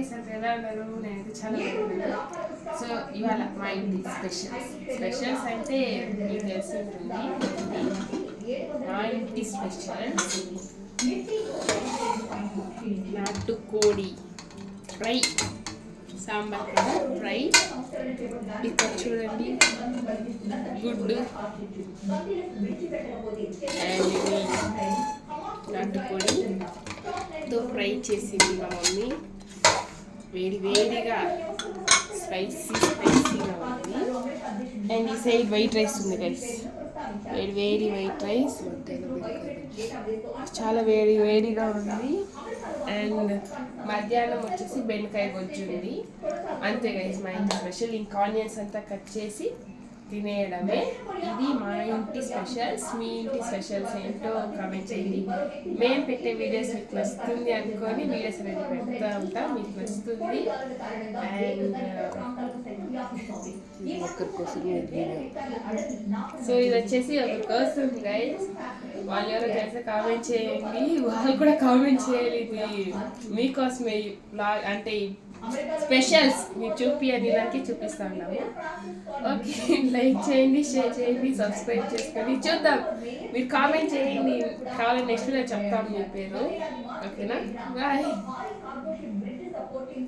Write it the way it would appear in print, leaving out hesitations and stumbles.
Guys అంత ఎలా ఉన్నారు? నేనైతే చాలా బాగున్నాను. సో ఇవాళ మా ఇంటి స్పెషల్స్ అంటే మీకు తెలిసి ఉంటుంది. మా ఇంటి స్పెషల్స్ నాటుకోడి ఫ్రై, సాంబార్ ఫ్రై, ఇక్కడ చూడండి గుడ్డు అండ్ నాటుకోడితో ఫ్రై చేసింది మా మమ్మీ. వేడిగా స్పైసీగా ఉంది. అండ్ ఈ సైడ్ వైట్ రైస్ ఉంది గైస్, వేడి వైట్ రైస్ చాలా వేడిగా ఉంది. అండ్ మధ్యాహ్నం వచ్చేసి బెండకాయ గొజ్జు ఉంది. అంతే గైస్ మా ఇంటి స్పెషల్. ఇంకా ఆనియన్స్ అంతా కట్ చేసి తినేయడమే. ఇది మా ఇంటి స్పెషల్స్. మీ ఇంటి స్పెషల్స్ ఏంటో కామెంట్ చేయండి. మేము పెట్టే వీడియోస్ మీకు నచ్చుతుంది అనుకొని వీడియోస్ అనేది పెడతా ఉంటాం, మీకు నచ్చుతుంది. అండ్ సో ఇది వచ్చేసి ఒక కోసం గైస్, వాళ్ళు ఎవరో చేస్తే కామెంట్ చేయండి, వాళ్ళు కూడా కామెంట్ చేయాలి. ఇది మీకోసమే బ్లాగ్ అంటే స్పెషల్స్ మీకు చూపించడానికి చూపిస్తా ఉన్నాము. ఓకే, లైక్ చేయండి, షేర్ చేయండి, సబ్స్క్రైబ్ చేసుకోండి. చూద్దాం, మీరు కామెంట్ చేయండి, కావాలని నెక్స్ట్ నేను చెప్తాము మీ పేరు. ఓకేనా? బాయ్.